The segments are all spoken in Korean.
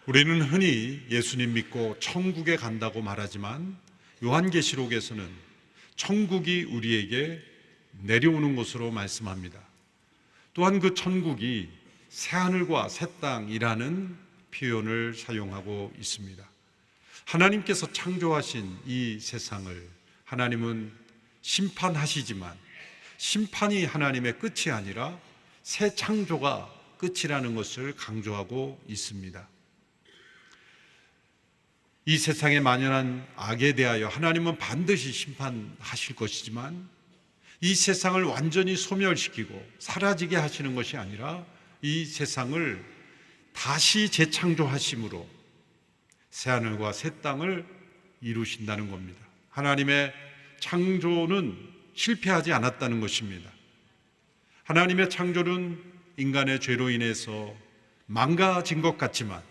우리는 흔히 예수님 믿고 천국에 간다고 말하지만 요한계시록에서는 천국이 우리에게 내려오는 것으로 말씀합니다. 또한 그 천국이 새하늘과 새 땅이라는 표현을 사용하고 있습니다. 하나님께서 창조하신 이 세상을 하나님은 심판하시지만 심판이 하나님의 끝이 아니라 새 창조가 끝이라는 것을 강조하고 있습니다. 이 세상에 만연한 악에 대하여 하나님은 반드시 심판하실 것이지만 이 세상을 완전히 소멸시키고 사라지게 하시는 것이 아니라 이 세상을 다시 재창조하심으로 새하늘과 새 땅을 이루신다는 겁니다. 하나님의 창조는 실패하지 않았다는 것입니다. 하나님의 창조는 인간의 죄로 인해서 망가진 것 같지만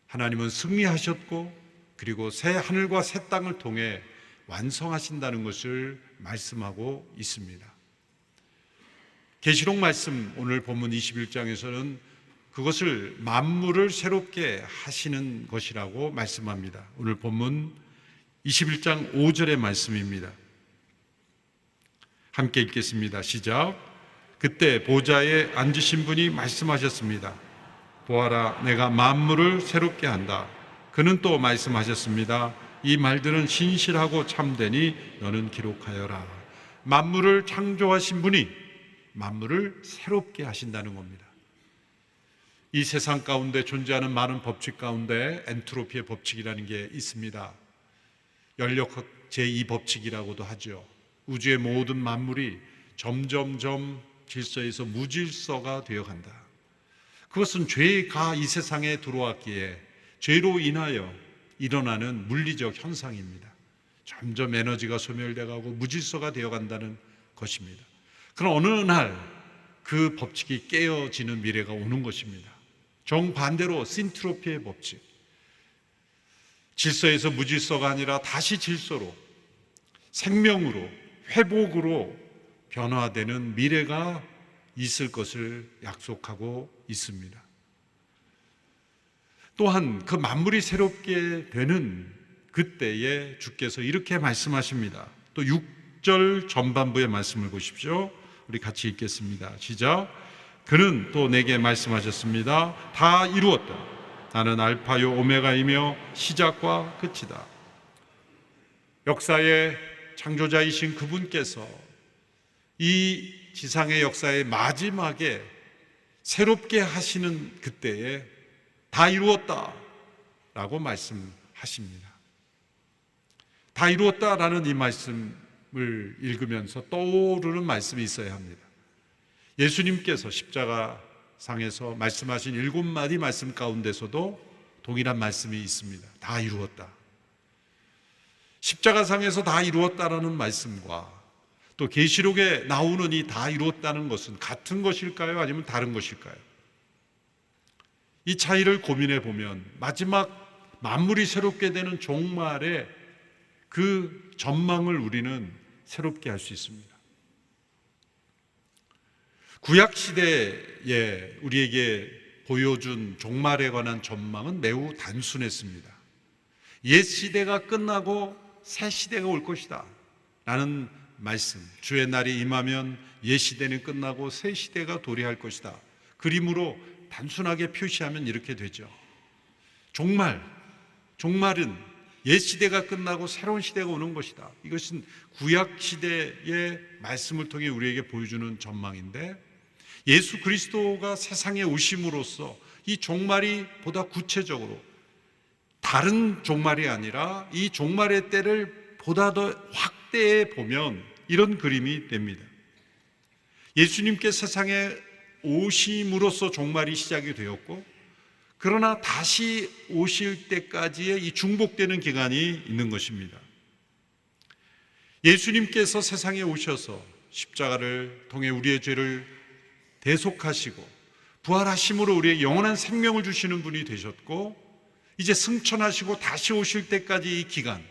하나님은 승리하셨고 그리고 새 하늘과 새 땅을 통해 완성하신다는 것을 말씀하고 있습니다. 계시록 말씀 오늘 본문 21장에서는 그것을 만물을 새롭게 하시는 것이라고 말씀합니다. 오늘 본문 21장 5절의 말씀입니다. 함께 읽겠습니다. 시작. 그때 보좌에 앉으신 분이 말씀하셨습니다. 보아라, 내가 만물을 새롭게 한다. 그는 또 말씀하셨습니다. 이 말들은 신실하고 참되니 너는 기록하여라. 만물을 창조하신 분이 만물을 새롭게 하신다는 겁니다. 이 세상 가운데 존재하는 많은 법칙 가운데 엔트로피의 법칙이라는 게 있습니다. 연력학 제2법칙이라고도 하죠. 우주의 모든 만물이 점점점 질서에서 무질서가 되어간다. 그것은 죄가 이 세상에 들어왔기에 죄로 인하여 일어나는 물리적 현상입니다. 점점 에너지가 소멸되어가고 무질서가 되어간다는 것입니다. 그럼 어느 날 그 법칙이 깨어지는 미래가 오는 것입니다. 정반대로 신트로피의 법칙, 질서에서 무질서가 아니라 다시 질서로, 생명으로, 회복으로 변화되는 미래가 있을 것을 약속하고 있습니다. 또한 그 만물이 새롭게 되는 그때에 주께서 이렇게 말씀하십니다. 또 6절 전반부의 말씀을 보십시오. 우리 같이 읽겠습니다. 시작. 그는 또 내게 말씀하셨습니다. 다 이루었다. 나는 알파요 오메가이며 시작과 끝이다. 역사의 창조자이신 그분께서 이 지상의 역사의 마지막에 새롭게 하시는 그때에 다 이루었다 라고 말씀하십니다. 다 이루었다라는 이 말씀을 읽으면서 떠오르는 말씀이 있어야 합니다. 예수님께서 십자가상에서 말씀하신 7마디 말씀 가운데서도 동일한 말씀이 있습니다. 다 이루었다. 십자가상에서 다 이루었다라는 말씀과 또 계시록에 나오는 이 다 이루었다는 것은 같은 것일까요? 아니면 다른 것일까요? 이 차이를 고민해 보면 마지막 만물이 새롭게 되는 종말의 그 전망을 우리는 새롭게 할 수 있습니다. 구약시대에 우리에게 보여준 종말에 관한 전망은 매우 단순했습니다. 옛 시대가 끝나고 새 시대가 올 것이다 라는 말씀, 주의 날이 임하면 옛 시대는 끝나고 새 시대가 도래할 것이다. 그림으로 단순하게 표시하면 이렇게 되죠. 종말은 옛 시대가 끝나고 새로운 시대가 오는 것이다. 이것은 구약 시대의 말씀을 통해 우리에게 보여주는 전망인데, 예수 그리스도가 세상에 오심으로써 이 종말이 보다 구체적으로 다른 종말이 아니라 이 종말의 때를 보다 더 확대해 보면 이런 그림이 됩니다. 예수님께 세상에 오심으로써 종말이 시작이 되었고, 그러나 다시 오실 때까지의 이 중복되는 기간이 있는 것입니다. 예수님께서 세상에 오셔서 십자가를 통해 우리의 죄를 대속하시고 부활하심으로 우리의 영원한 생명을 주시는 분이 되셨고, 이제 승천하시고 다시 오실 때까지 이 기간,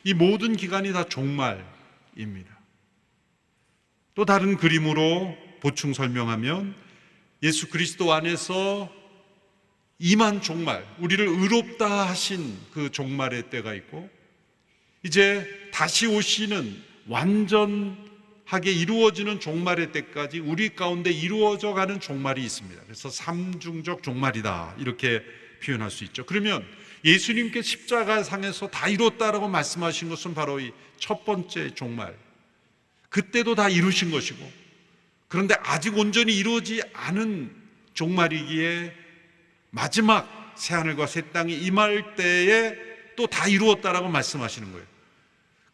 이 모든 기간이 다 종말입니다. 또 다른 그림으로 보충 설명하면 예수 그리스도 안에서 임한 종말, 우리를 의롭다 하신 그 종말의 때가 있고, 이제 다시 오시는 완전하게 이루어지는 종말의 때까지 우리 가운데 이루어져 가는 종말이 있습니다. 그래서 삼중적 종말이다, 이렇게 표현할 수 있죠. 그러면 예수님께 십자가상에서 다 이뤘다라고 말씀하신 것은 바로 이 첫 번째 종말, 그때도 다 이루신 것이고, 그런데 아직 온전히 이루어지지 않은 종말이기에 마지막 새하늘과 새 땅이 임할 때에 또 다 이루었다라고 말씀하시는 거예요.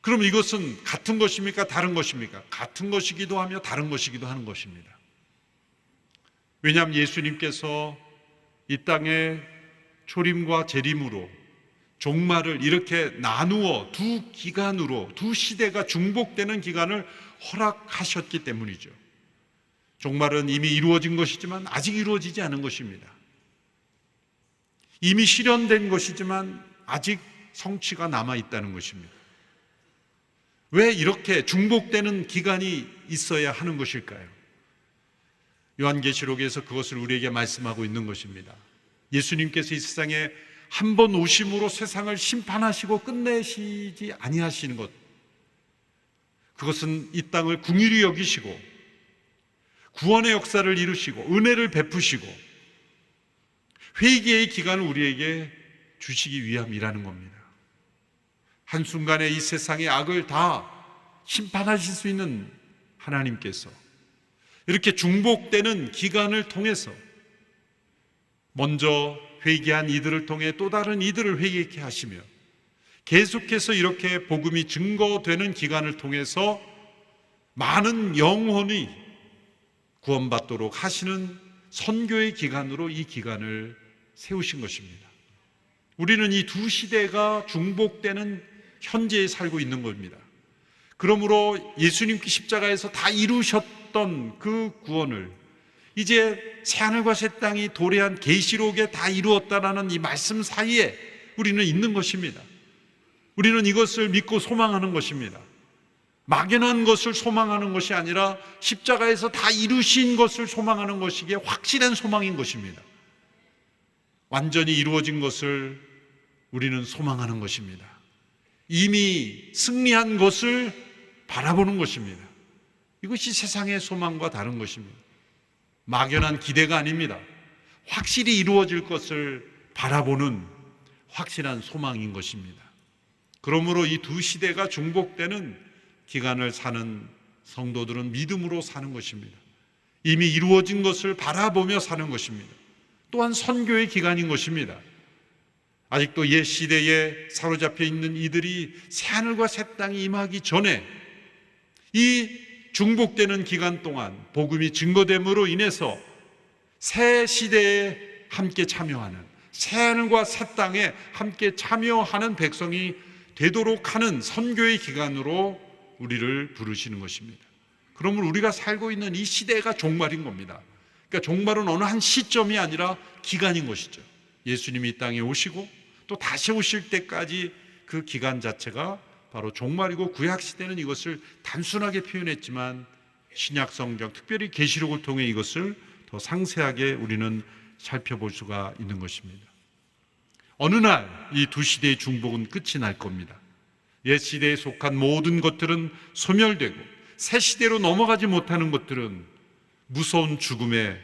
그럼 이것은 같은 것입니까? 다른 것입니까? 같은 것이기도 하며 다른 것이기도 하는 것입니다. 왜냐하면 예수님께서 이 땅에 초림과 재림으로 종말을 이렇게 나누어 두 기간으로, 두 시대가 중복되는 기간을 허락하셨기 때문이죠. 종말은 이미 이루어진 것이지만 아직 이루어지지 않은 것입니다. 이미 실현된 것이지만 아직 성취가 남아있다는 것입니다. 왜 이렇게 중복되는 기간이 있어야 하는 것일까요? 요한계시록에서 그것을 우리에게 말씀하고 있는 것입니다. 예수님께서 이 세상에 한 번 오심으로 세상을 심판하시고 끝내시지 아니하시는 것, 그것은 이 땅을 긍휼히 여기시고 구원의 역사를 이루시고 은혜를 베푸시고 회개의 기간을 우리에게 주시기 위함이라는 겁니다. 한순간에 이 세상의 악을 다 심판하실 수 있는 하나님께서 이렇게 중복되는 기간을 통해서 먼저 회개한 이들을 통해 또 다른 이들을 회개케 하시며, 계속해서 이렇게 복음이 증거되는 기간을 통해서 많은 영혼이 구원받도록 하시는 선교의 기간으로 이 기간을 세우신 것입니다. 우리는 이 두 시대가 중복되는 현재에 살고 있는 겁니다. 그러므로 예수님께 십자가에서 다 이루셨던 그 구원을 이제 새하늘과 새 땅이 도래한 계시록에 다 이루었다라는 이 말씀 사이에 우리는 있는 것입니다. 우리는 이것을 믿고 소망하는 것입니다. 막연한 것을 소망하는 것이 아니라 십자가에서 다 이루신 것을 소망하는 것이기에 확실한 소망인 것입니다. 완전히 이루어진 것을 우리는 소망하는 것입니다. 이미 승리한 것을 바라보는 것입니다. 이것이 세상의 소망과 다른 것입니다. 막연한 기대가 아닙니다. 확실히 이루어질 것을 바라보는 확실한 소망인 것입니다. 그러므로 이 두 시대가 중복되는 기간을 사는 성도들은 믿음으로 사는 것입니다. 이미 이루어진 것을 바라보며 사는 것입니다. 또한 선교의 기간인 것입니다. 아직도 옛 시대에 사로잡혀 있는 이들이 새하늘과 새 땅이 임하기 전에 이 중복되는 기간 동안 복음이 증거됨으로 인해서 새 시대에 함께 참여하는, 새하늘과 새 땅에 함께 참여하는 백성이 되도록 하는 선교의 기간으로 우리를 부르시는 것입니다. 그러면 우리가 살고 있는 이 시대가 종말인 겁니다. 그러니까 종말은 어느 한 시점이 아니라 기간인 것이죠. 예수님이 이 땅에 오시고 또 다시 오실 때까지 그 기간 자체가 바로 종말이고, 구약시대는 이것을 단순하게 표현했지만 신약성경, 특별히 계시록을 통해 이것을 더 상세하게 우리는 살펴볼 수가 있는 것입니다. 어느 날 이 두 시대의 중복은 끝이 날 겁니다. 옛 시대에 속한 모든 것들은 소멸되고 새 시대로 넘어가지 못하는 것들은 무서운 죽음의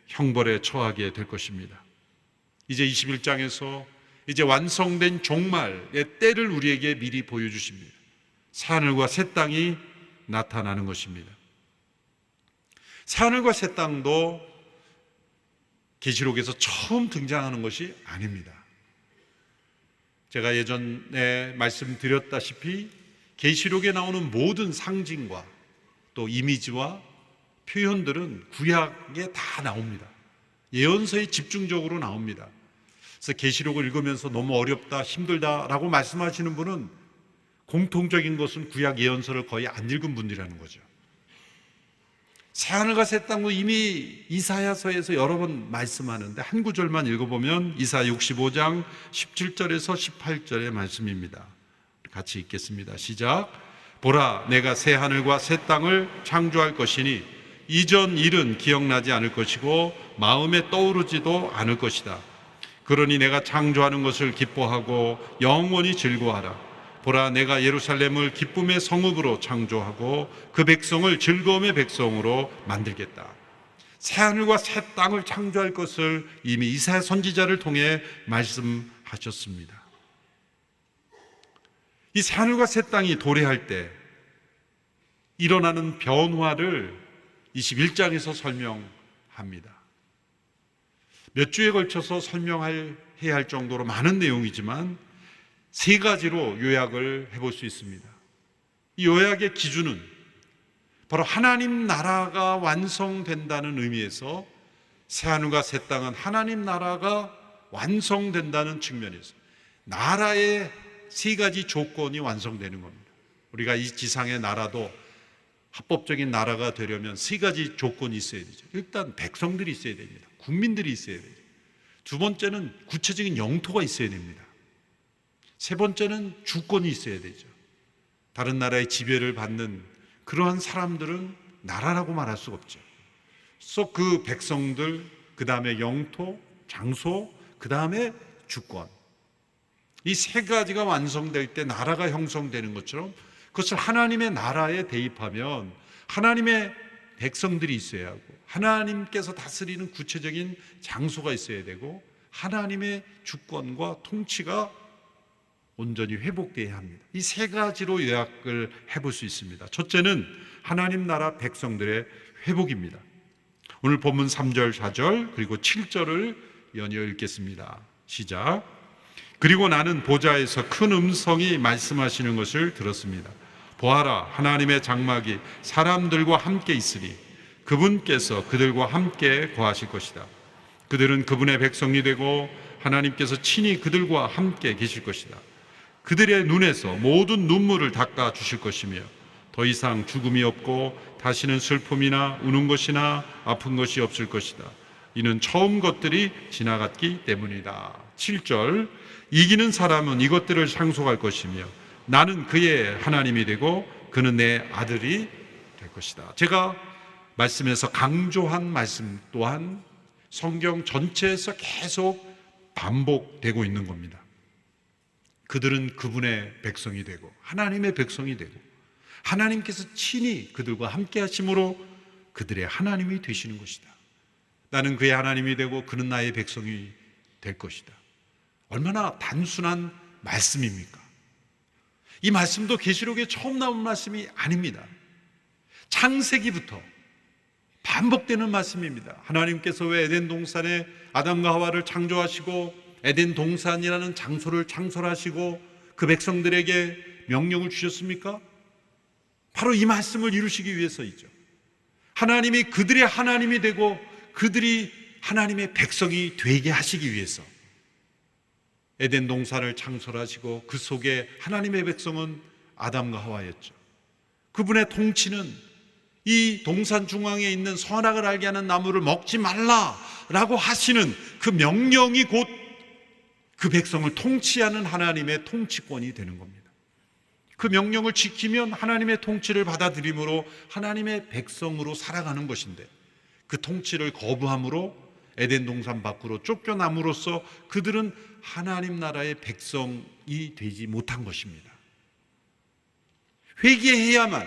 형벌에 처하게 될 것입니다. 이제 21장에서 이제 완성된 종말의 때를 우리에게 미리 보여주십니다. 새하늘과 새 땅이 나타나는 것입니다. 새하늘과 새 땅도 계시록에서 처음 등장하는 것이 아닙니다. 제가 예전에 말씀드렸다시피 계시록에 나오는 모든 상징과 또 이미지와 표현들은 구약에 다 나옵니다. 예언서에 집중적으로 나옵니다. 그래서 계시록을 읽으면서 너무 어렵다, 힘들다라고 말씀하시는 분은 공통적인 것은 구약 예언서를 거의 안 읽은 분들이라는 거죠. 새하늘과 새 땅도 이미 이사야서에서 여러 번 말씀하는데 한 구절만 읽어보면 이사야 65장 17절에서 18절의 말씀입니다. 같이 읽겠습니다. 시작. 보라, 내가 새 하늘과 새 땅을 창조할 것이니 이전 일은 기억나지 않을 것이고 마음에 떠오르지도 않을 것이다. 그러니 내가 창조하는 것을 기뻐하고 영원히 즐거워하라. 보라, 내가 예루살렘을 기쁨의 성읍으로 창조하고 그 백성을 즐거움의 백성으로 만들겠다. 새하늘과 새 땅을 창조할 것을 이미 이사야 선지자를 통해 말씀하셨습니다. 이 새하늘과 새 땅이 도래할 때 일어나는 변화를 21장에서 설명합니다. 몇 주에 걸쳐서 설명해야 할 정도로 많은 내용이지만 세 가지로 요약을 해볼 수 있습니다. 이 요약의 기준은 바로 하나님 나라가 완성된다는 의미에서 새하늘과 새 땅은 하나님 나라가 완성된다는 측면에서 나라의 세 가지 조건이 완성되는 겁니다. 우리가 이 지상의 나라도 합법적인 나라가 되려면 세 가지 조건이 있어야 되죠. 일단 백성들이 있어야 됩니다. 국민들이 있어야 되죠. 두 번째는 구체적인 영토가 있어야 됩니다. 세 번째는 주권이 있어야 되죠. 다른 나라의 지배를 받는 그러한 사람들은 나라라고 말할 수가 없죠. 그래서 그 백성들, 그 다음에 영토, 장소, 그 다음에 주권, 이 세 가지가 완성될 때 나라가 형성되는 것처럼 그것을 하나님의 나라에 대입하면 하나님의 백성들이 있어야 하고 하나님께서 다스리는 구체적인 장소가 있어야 되고 하나님의 주권과 통치가 온전히 회복되어야 합니다. 이 세 가지로 요약을 해볼 수 있습니다. 첫째는 하나님 나라 백성들의 회복입니다. 오늘 본문 3절, 4절 그리고 7절을 연이어 읽겠습니다. 시작. 그리고 나는 보좌에서 큰 음성이 말씀하시는 것을 들었습니다. 보아라, 하나님의 장막이 사람들과 함께 있으리. 그분께서 그들과 함께 거하실 것이다. 그들은 그분의 백성이 되고 하나님께서 친히 그들과 함께 계실 것이다. 그들의 눈에서 모든 눈물을 닦아 주실 것이며 더 이상 죽음이 없고 다시는 슬픔이나 우는 것이나 아픈 것이 없을 것이다. 이는 처음 것들이 지나갔기 때문이다. 7절. 이기는 사람은 이것들을 상속할 것이며 나는 그의 하나님이 되고 그는 내 아들이 될 것이다. 제가 말씀에서 강조한 말씀 또한 성경 전체에서 계속 반복되고 있는 겁니다. 그들은 그분의 백성이 되고 하나님의 백성이 되고 하나님께서 친히 그들과 함께 하심으로 그들의 하나님이 되시는 것이다. 나는 그의 하나님이 되고 그는 나의 백성이 될 것이다. 얼마나 단순한 말씀입니까? 이 말씀도 계시록에 처음 나온 말씀이 아닙니다. 창세기부터 반복되는 말씀입니다. 하나님께서 왜 에덴 동산에 아담과 하와를 창조하시고 에덴 동산이라는 장소를 창설하시고 그 백성들에게 명령을 주셨습니까? 바로 이 말씀을 이루시기 위해서이죠. 하나님이 그들의 하나님이 되고 그들이 하나님의 백성이 되게 하시기 위해서 에덴 동산을 창설하시고 그 속에 하나님의 백성은 아담과 하와였죠. 그분의 통치는 이 동산 중앙에 있는 선악을 알게 하는 나무를 먹지 말라라고 하시는 그 명령이 곧 그 백성을 통치하는 하나님의 통치권이 되는 겁니다. 그 명령을 지키면 하나님의 통치를 받아들임으로 하나님의 백성으로 살아가는 것인데 그 통치를 거부함으로 에덴 동산 밖으로 쫓겨남으로써 그들은 하나님 나라의 백성이 되지 못한 것입니다. 회개해야만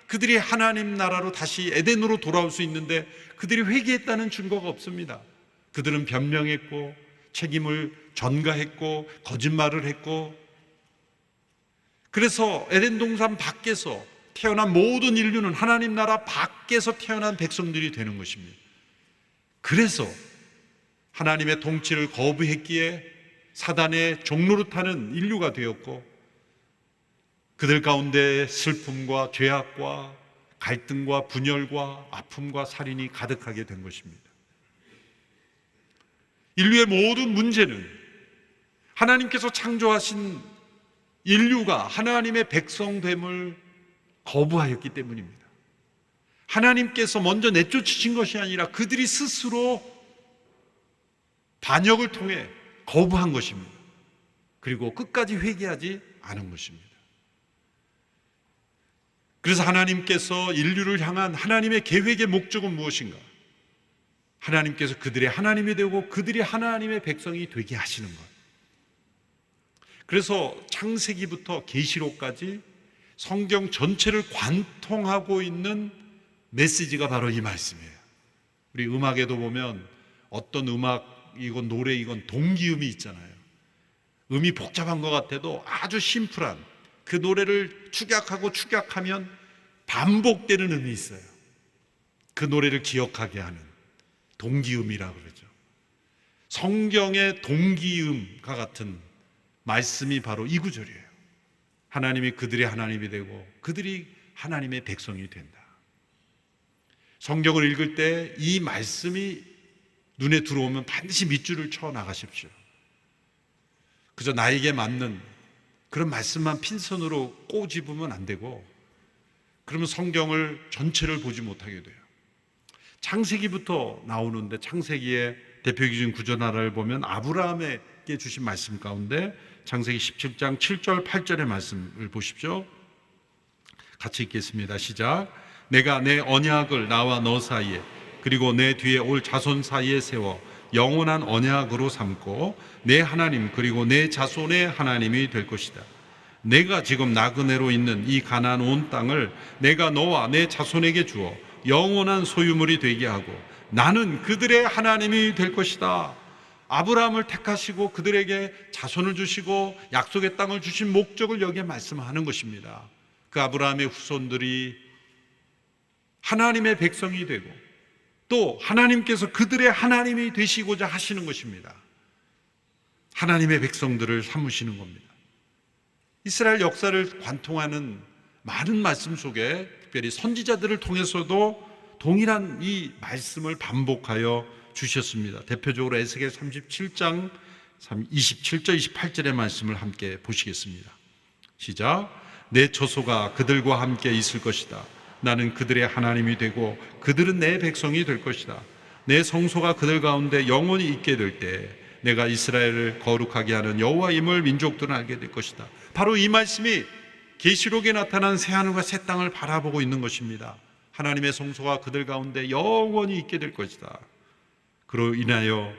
그들이 하나님 나라로 다시 에덴으로 돌아올 수 있는데 그들이 회개했다는 증거가 없습니다. 그들은 변명했고 책임을 전가했고 거짓말을 했고 그래서 에덴 동산 밖에서 태어난 모든 인류는 하나님 나라 밖에서 태어난 백성들이 되는 것입니다. 그래서 하나님의 통치를 거부했기에 사단의 종노릇하는 인류가 되었고 그들 가운데 슬픔과 죄악과 갈등과 분열과 아픔과 살인이 가득하게 된 것입니다. 인류의 모든 문제는 하나님께서 창조하신 인류가 하나님의 백성됨을 거부하였기 때문입니다. 하나님께서 먼저 내쫓으신 것이 아니라 그들이 스스로 반역을 통해 거부한 것입니다. 그리고 끝까지 회개하지 않은 것입니다. 그래서 하나님께서 인류를 향한 하나님의 계획의 목적은 무엇인가? 하나님께서 그들의 하나님이 되고 그들이 하나님의 백성이 되게 하시는 것. 그래서 창세기부터 계시록까지 성경 전체를 관통하고 있는 메시지가 바로 이 말씀이에요. 우리 음악에도 보면 어떤 음악이건 노래이건 동기음이 있잖아요. 음이 복잡한 것 같아도 아주 심플한 그 노래를 축약하고 축약하면 반복되는 음이 있어요. 그 노래를 기억하게 하는 동기음이라고 그러죠. 성경의 동기음과 같은 말씀이 바로 이 구절이에요. 하나님이 그들의 하나님이 되고 그들이 하나님의 백성이 된다. 성경을 읽을 때 이 말씀이 눈에 들어오면 반드시 밑줄을 쳐 나가십시오. 그저 나에게 맞는 그런 말씀만 핀선으로 꼬집으면 안 되고, 그러면 성경을 전체를 보지 못하게 돼요. 창세기부터 나오는데 창세기의 대표적인 구절 하나를 보면 아브라함에게 주신 말씀 가운데 창세기 17장 7절 8절의 말씀을 보십시오. 같이 읽겠습니다. 시작. 내가 내 언약을 나와 너 사이에 그리고 내 뒤에 올 자손 사이에 세워 영원한 언약으로 삼고 내 하나님 그리고 내 자손의 하나님이 될 것이다. 내가 지금 나그네로 있는 이 가나안 온 땅을 내가 너와 내 자손에게 주어 영원한 소유물이 되게 하고 나는 그들의 하나님이 될 것이다. 아브라함을 택하시고 그들에게 자손을 주시고 약속의 땅을 주신 목적을 여기에 말씀하는 것입니다. 그 아브라함의 후손들이 하나님의 백성이 되고 또 하나님께서 그들의 하나님이 되시고자 하시는 것입니다. 하나님의 백성들을 삼으시는 겁니다. 이스라엘 역사를 관통하는 많은 말씀 속에 특별히 선지자들을 통해서도 동일한 이 말씀을 반복하여 주셨습니다. 대표적으로 에스겔 37장 27절 28절의 말씀을 함께 보시겠습니다. 시작. 내 처소가 그들과 함께 있을 것이다. 나는 그들의 하나님이 되고 그들은 내 백성이 될 것이다. 내 성소가 그들 가운데 영원히 있게 될 때 내가 이스라엘을 거룩하게 하는 여호와임을 민족들은 알게 될 것이다. 바로 이 말씀이 계시록에 나타난 새하늘과 새 땅을 바라보고 있는 것입니다. 하나님의 성소가 그들 가운데 영원히 있게 될 것이다. 그로 인하여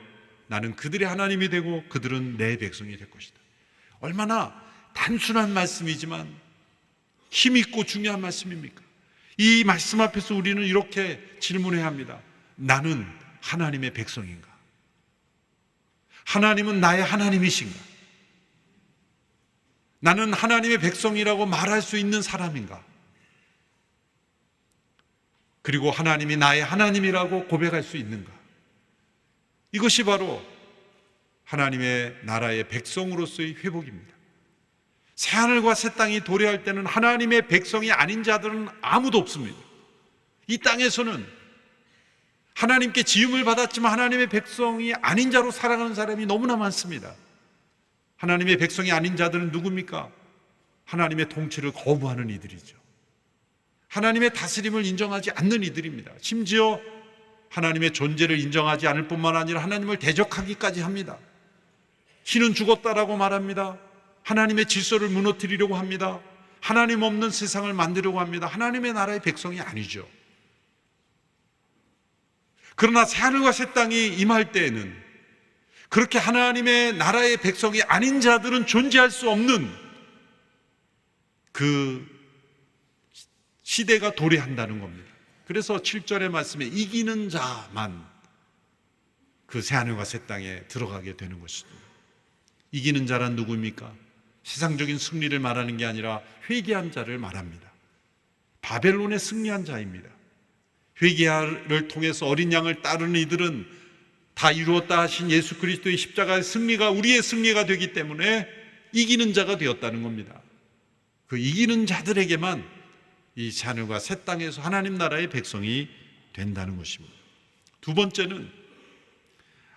나는 그들의 하나님이 되고 그들은 내 백성이 될 것이다. 얼마나 단순한 말씀이지만 힘있고 중요한 말씀입니까? 이 말씀 앞에서 우리는 이렇게 질문해야 합니다. 나는 하나님의 백성인가? 하나님은 나의 하나님이신가? 나는 하나님의 백성이라고 말할 수 있는 사람인가? 그리고 하나님이 나의 하나님이라고 고백할 수 있는가? 이것이 바로 하나님의 나라의 백성으로서의 회복입니다. 새하늘과 새 땅이 도래할 때는 하나님의 백성이 아닌 자들은 아무도 없습니다. 이 땅에서는 하나님께 지음을 받았지만 하나님의 백성이 아닌 자로 살아가는 사람이 너무나 많습니다. 하나님의 백성이 아닌 자들은 누굽니까? 하나님의 통치를 거부하는 이들이죠. 하나님의 다스림을 인정하지 않는 이들입니다. 심지어 하나님의 존재를 인정하지 않을 뿐만 아니라 하나님을 대적하기까지 합니다. 신은 죽었다라고 말합니다. 하나님의 질서를 무너뜨리려고 합니다. 하나님 없는 세상을 만들려고 합니다. 하나님의 나라의 백성이 아니죠. 그러나 새하늘과 새 땅이 임할 때에는 그렇게 하나님의 나라의 백성이 아닌 자들은 존재할 수 없는 그 시대가 도래한다는 겁니다. 그래서 7절의 말씀에 이기는 자만 그 새하늘과 새 땅에 들어가게 되는 것입니다. 이기는 자란 누구입니까? 세상적인 승리를 말하는 게 아니라 회개한 자를 말합니다. 바벨론의 승리한 자입니다. 회개를 통해서 어린 양을 따르는 이들은 다 이루었다 하신 예수 그리스도의 십자가의 승리가 우리의 승리가 되기 때문에 이기는 자가 되었다는 겁니다. 그 이기는 자들에게만 이 하늘과 새 땅에서 하나님 나라의 백성이 된다는 것입니다. 두 번째는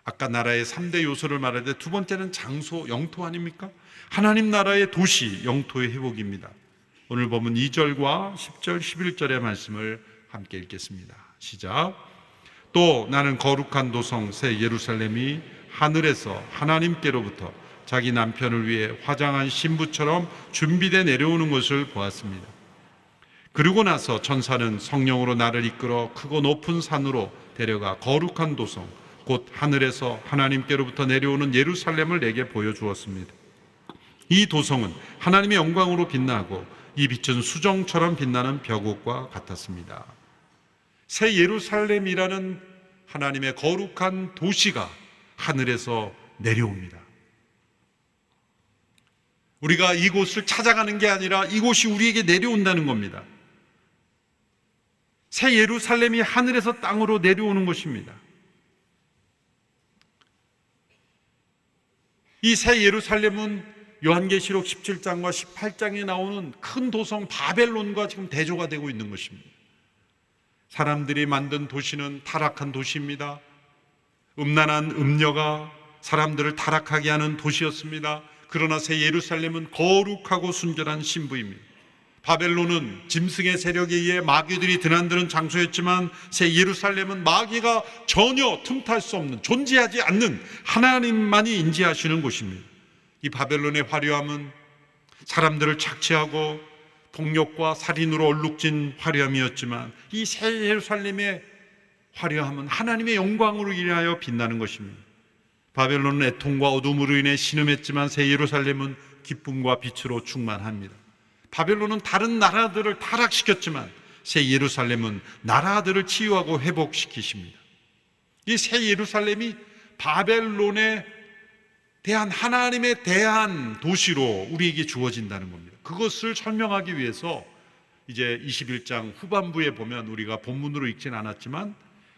아까 나라의 3대 요소를 말할 때 두 번째는 장소, 영토 아닙니까? 하나님 나라의 도시, 영토의 회복입니다. 오늘 보면 2절과 10절, 11절의 말씀을 함께 읽겠습니다. 시작. 또 나는 거룩한 도성 새 예루살렘이 하늘에서 하나님께로부터 자기 남편을 위해 화장한 신부처럼 준비되어 내려오는 것을 보았습니다. 그러고 나서 천사는 성령으로 나를 이끌어 크고 높은 산으로 데려가 거룩한 도성, 곧 하늘에서 하나님께로부터 내려오는 예루살렘을 내게 보여주었습니다. 이 도성은 하나님의 영광으로 빛나고 이 빛은 수정처럼 빛나는 벼곡과 같았습니다. 새 예루살렘이라는 하나님의 거룩한 도시가 하늘에서 내려옵니다. 우리가 이곳을 찾아가는 게 아니라 이곳이 우리에게 내려온다는 겁니다. 새 예루살렘이 하늘에서 땅으로 내려오는 것입니다. 이 새 예루살렘은 요한계시록 17장과 18장에 나오는 큰 도성 바벨론과 지금 대조가 되고 있는 것입니다. 사람들이 만든 도시는 타락한 도시입니다. 음란한 음녀가 사람들을 타락하게 하는 도시였습니다. 그러나 새 예루살렘은 거룩하고 순결한 신부입니다. 바벨론은 짐승의 세력에 의해 마귀들이 드나드는 장소였지만 새 예루살렘은 마귀가 전혀 틈탈 수 없는, 존재하지 않는 하나님만이 인지하시는 곳입니다. 이 바벨론의 화려함은 사람들을 착취하고 폭력과 살인으로 얼룩진 화려함이었지만 이 새 예루살렘의 화려함은 하나님의 영광으로 인하여 빛나는 것입니다. 바벨론은 애통과 어둠으로 인해 신음했지만 새 예루살렘은 기쁨과 빛으로 충만합니다. 바벨론은 다른 나라들을 타락시켰지만 새 예루살렘은 나라들을 치유하고 회복시키십니다. 이 새 예루살렘이 바벨론에 대한 하나님에 대한 도시로 우리에게 주어진다는 겁니다. 그것을 설명하기 위해서 이제 21장 후반부에 보면 우리가 본문으로 읽진 않았지만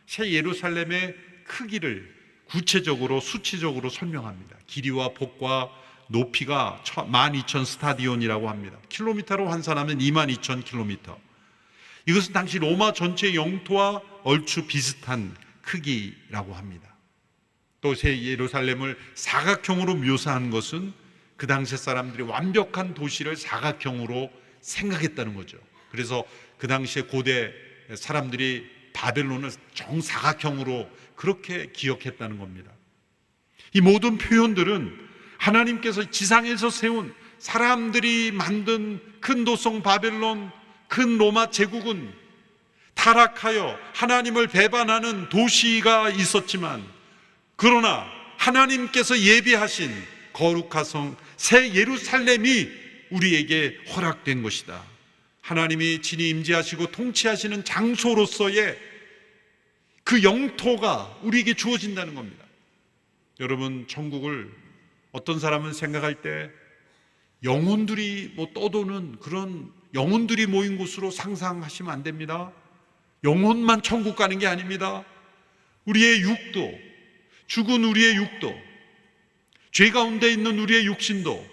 새 예루살렘의 크기를 구체적으로 수치적으로 설명합니다. 길이와 폭과 높이가 12,000 스타디온이라고 합니다. 킬로미터로 환산하면 22,000km. 이것은 당시 로마 전체 영토와 얼추 비슷한 크기라고 합니다. 또 새 예루살렘을 사각형으로 묘사한 것은 그 당시 사람들이 완벽한 도시를 사각형으로 생각했다는 거죠. 그래서 그 당시에 고대 사람들이 바벨론을 정사각형으로 그렇게 기억했다는 겁니다. 이 모든 표현들은 하나님께서 지상에서 세운 사람들이 만든 큰 도성 바벨론, 큰 로마 제국은 타락하여 하나님을 배반하는 도시가 있었지만, 그러나 하나님께서 예비하신 거룩한 새 예루살렘이 우리에게 허락된 것이다. 하나님이 친히 임재하시고 통치하시는 장소로서의 그 영토가 우리에게 주어진다는 겁니다. 여러분, 천국을 어떤 사람은 생각할 때 영혼들이 떠도는 그런 영혼들이 모인 곳으로 상상하시면 안 됩니다. 영혼만 천국 가는 게 아닙니다. 우리의 육도, 죽은 우리의 육도, 죄 가운데 있는 우리의 육신도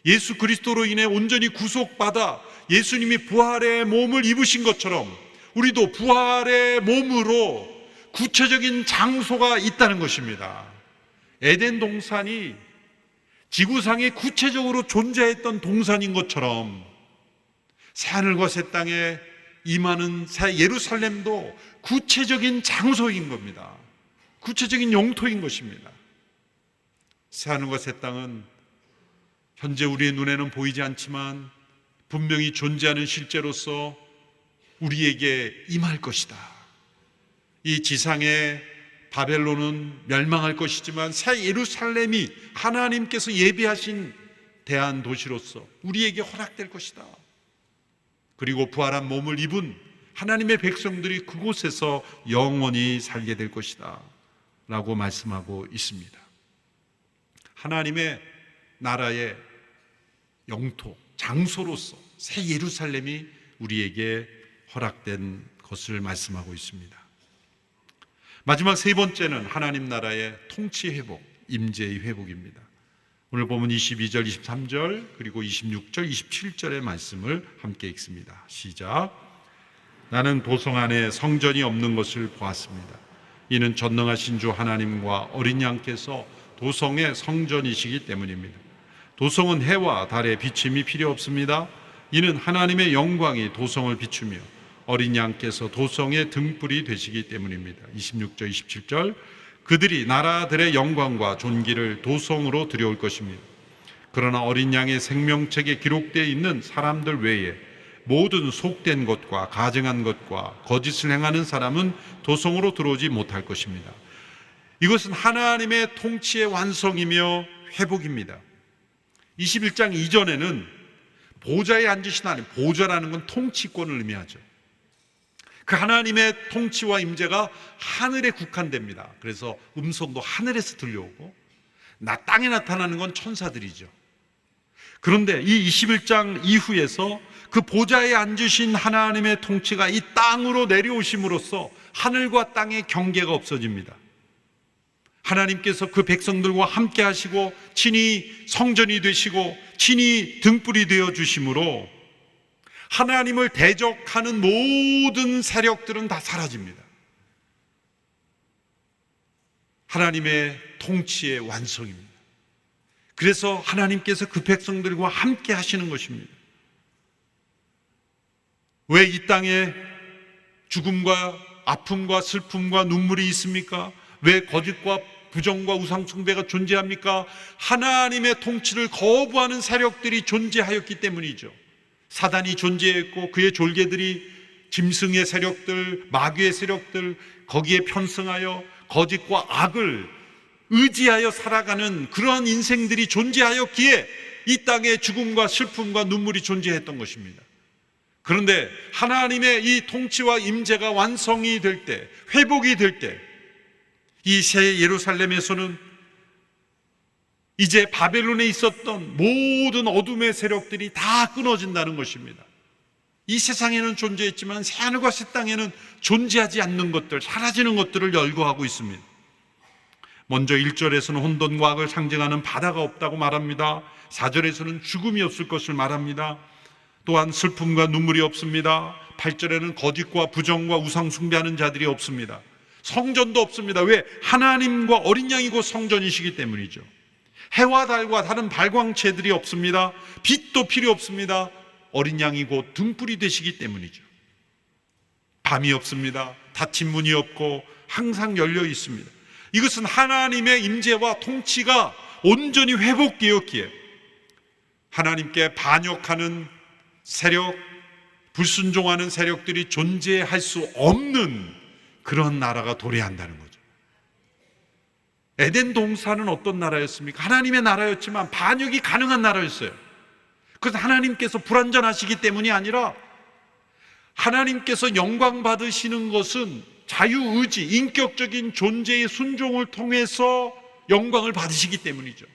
예수 그리스도로 인해 온전히 구속받아 예수님이 부활의 몸을 입으신 것처럼 우리도 부활의 몸으로 구체적인 장소가 있다는 것입니다. 에덴 동산이 지구상에 구체적으로 존재했던 동산인 것처럼 새하늘과 새 땅에 임하는 새 예루살렘도 구체적인 장소인 겁니다. 구체적인 영토인 것입니다. 새하늘과 새 땅은 현재 우리의 눈에는 보이지 않지만 분명히 존재하는 실제로서 우리에게 임할 것이다. 이 지상의 바벨론은 멸망할 것이지만 새 예루살렘이 하나님께서 예비하신 대한 도시로서 우리에게 허락될 것이다. 그리고 부활한 몸을 입은 하나님의 백성들이 그곳에서 영원히 살게 될 것이다 라고 말씀하고 있습니다. 하나님의 나라의 영토, 장소로서 새 예루살렘이 우리에게 허락된 것을 말씀하고 있습니다. 마지막 세 번째는 하나님 나라의 통치 회복, 임재의 회복입니다. 오늘 보면 22절, 23절 그리고 26절, 27절의 말씀을 함께 읽습니다. 시작. 나는 도성 안에 성전이 없는 것을 보았습니다. 이는 전능하신 주 하나님과 어린 양께서 도성의 성전이시기 때문입니다. 도성은 해와 달의 비침이 필요 없습니다. 이는 하나님의 영광이 도성을 비추며 어린 양께서 도성의 등불이 되시기 때문입니다. 26절, 27절 그들이 나라들의 영광과 존귀를 도성으로 들여올 것입니다. 그러나 어린 양의 생명책에 기록되어 있는 사람들 외에 모든 속된 것과 가증한 것과 거짓을 행하는 사람은 도성으로 들어오지 못할 것입니다. 이것은 하나님의 통치의 완성이며 회복입니다. 21장 이전에는 보좌에 앉으신 하나님, 보좌라는 건 통치권을 의미하죠. 그 하나님의 통치와 임재가 하늘에 국한됩니다. 그래서 음성도 하늘에서 들려오고 땅에 나타나는 건 천사들이죠. 그런데 이 21장 이후에서 그 보좌에 앉으신 하나님의 통치가 이 땅으로 내려오심으로써 하늘과 땅의 경계가 없어집니다. 하나님께서 그 백성들과 함께 하시고 친히 성전이 되시고 친히 등불이 되어 주심으로 하나님을 대적하는 모든 세력들은 다 사라집니다. 하나님의 통치의 완성입니다. 그래서 하나님께서 그 백성들과 함께 하시는 것입니다. 왜 이 땅에 죽음과 아픔과 슬픔과 눈물이 있습니까? 왜 거짓과 부정과 우상 숭배가 존재합니까? 하나님의 통치를 거부하는 세력들이 존재하였기 때문이죠. 사단이 존재했고 그의 졸개들이 짐승의 세력들, 마귀의 세력들, 거기에 편승하여 거짓과 악을 의지하여 살아가는 그러한 인생들이 존재하였기에 이 땅에 죽음과 슬픔과 눈물이 존재했던 것입니다. 그런데 하나님의 이 통치와 임재가 완성이 될 때, 회복이 될 때, 이 새 예루살렘에서는 이제 바벨론에 있었던 모든 어둠의 세력들이 다 끊어진다는 것입니다. 이 세상에는 존재했지만 새하늘과 새 땅에는 존재하지 않는 것들, 사라지는 것들을 열거하고 있습니다. 먼저 1절에서는 혼돈과 악을 상징하는 바다가 없다고 말합니다. 4절에서는 죽음이 없을 것을 말합니다. 또한 슬픔과 눈물이 없습니다. 8절에는 거짓과 부정과 우상 숭배하는 자들이 없습니다. 성전도 없습니다. 왜? 하나님과 어린 양이 곧 성전이시기 때문이죠. 해와 달과 다른 발광체들이 없습니다. 빛도 필요 없습니다. 어린 양이 곧 등불이 되시기 때문이죠. 밤이 없습니다. 닫힌 문이 없고 항상 열려 있습니다. 이것은 하나님의 임재와 통치가 온전히 회복되었기에 하나님께 반역하는 세력, 불순종하는 세력들이 존재할 수 없는 그런 나라가 도래한다는 거죠. 에덴 동산은 어떤 나라였습니까? 하나님의 나라였지만 반역이 가능한 나라였어요. 그래서 하나님께서 불완전하시기 때문이 아니라 하나님께서 영광 받으시는 것은 자유의지, 인격적인 존재의 순종을 통해서 영광을 받으시기 때문이죠.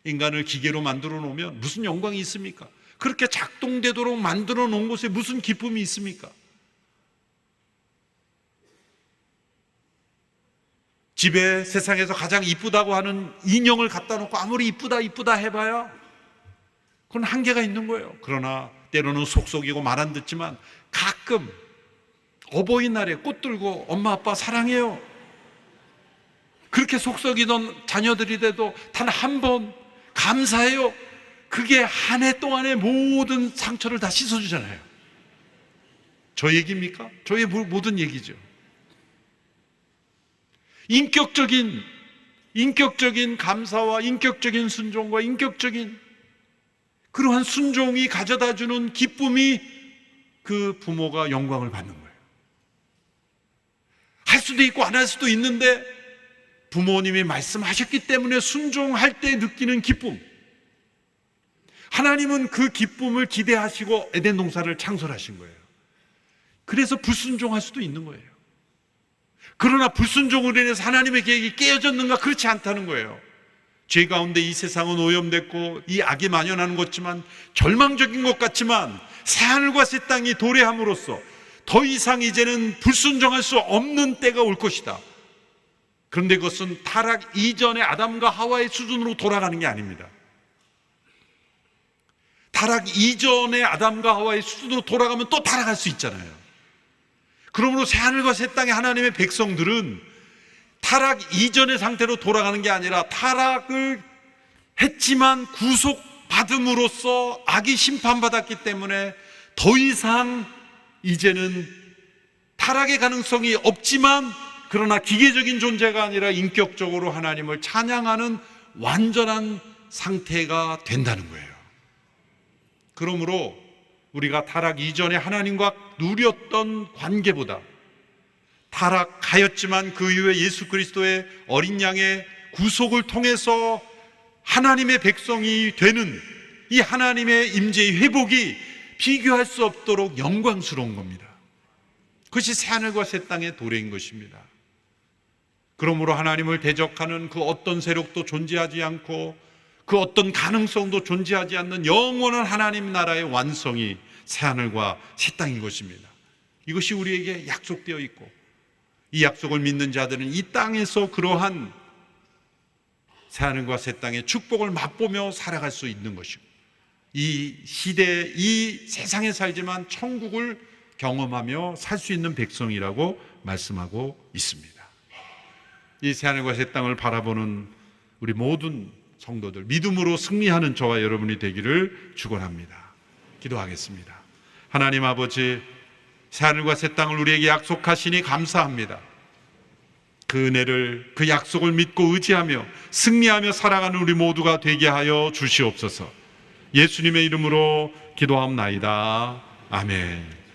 인간을 기계로 만들어 놓으면 무슨 영광이 있습니까? 그렇게 작동되도록 만들어 놓은 곳에 무슨 기쁨이 있습니까? 집에 세상에서 가장 이쁘다고 하는 인형을 갖다 놓고 아무리 이쁘다 해봐야 그건 한계가 있는 거예요. 그러나 때로는 속속이고 말 안 듣지만 가끔 어버이날에 꽃 들고 엄마 아빠 사랑해요, 그렇게 속썩이던 자녀들이라도 단 한 번 감사해요, 그게 한 해 동안의 모든 상처를 다 씻어주잖아요. 저 얘기입니까? 저의 모든 얘기죠. 인격적인 감사와 인격적인 순종과 인격적인 그러한 순종이 가져다주는 기쁨이 그 부모가 영광을 받는 거예요. 할 수도 있고 안 할 수도 있는데 부모님이 말씀하셨기 때문에 순종할 때 느끼는 기쁨, 하나님은 그 기쁨을 기대하시고 에덴 동산을 창설하신 거예요. 그래서 불순종할 수도 있는 거예요. 그러나 불순종으로 인해서 하나님의 계획이 깨어졌는가? 그렇지 않다는 거예요. 죄 가운데 이 세상은 오염됐고 이 악이 만연하는 것 같지만, 절망적인 것 같지만 새하늘과 새 땅이 도래함으로써 더 이상 이제는 불순종할 수 없는 때가 올 것이다. 그런데 그것은 타락 이전의 아담과 하와의 수준으로 돌아가는 게 아닙니다. 타락 이전의 아담과 하와의 수준으로 돌아가면 또 타락할 수 있잖아요. 그러므로 새하늘과 새 땅의 하나님의 백성들은 타락 이전의 상태로 돌아가는 게 아니라 타락을 했지만 구속받음으로써 악이 심판받았기 때문에 더 이상 이제는 타락의 가능성이 없지만, 그러나 기계적인 존재가 아니라 인격적으로 하나님을 찬양하는 완전한 상태가 된다는 거예요. 그러므로 우리가 타락 이전에 하나님과 누렸던 관계보다 타락하였지만 그 이후에 예수 그리스도의 어린 양의 구속을 통해서 하나님의 백성이 되는 이 하나님의 임재의 회복이 비교할 수 없도록 영광스러운 겁니다. 그것이 새하늘과 새 땅의 도래인 것입니다. 그러므로 하나님을 대적하는 그 어떤 세력도 존재하지 않고 그 어떤 가능성도 존재하지 않는 영원한 하나님 나라의 완성이 새하늘과 새 땅인 것입니다. 이것이 우리에게 약속되어 있고 이 약속을 믿는 자들은 이 땅에서 그러한 새하늘과 새 땅의 축복을 맛보며 살아갈 수 있는 것이고 이 시대에 이 세상에 살지만 천국을 경험하며 살 수 있는 백성이라고 말씀하고 있습니다. 이 새하늘과 새 땅을 바라보는 우리 모든 성도들, 믿음으로 승리하는 저와 여러분이 되기를 축원합니다. 기도하겠습니다. 하나님 아버지, 새하늘과 새 땅을 우리에게 약속하시니 감사합니다. 그 은혜를, 그 약속을 믿고 의지하며 승리하며 살아가는 우리 모두가 되게 하여 주시옵소서. 예수님의 이름으로 기도하옵나이다. 아멘.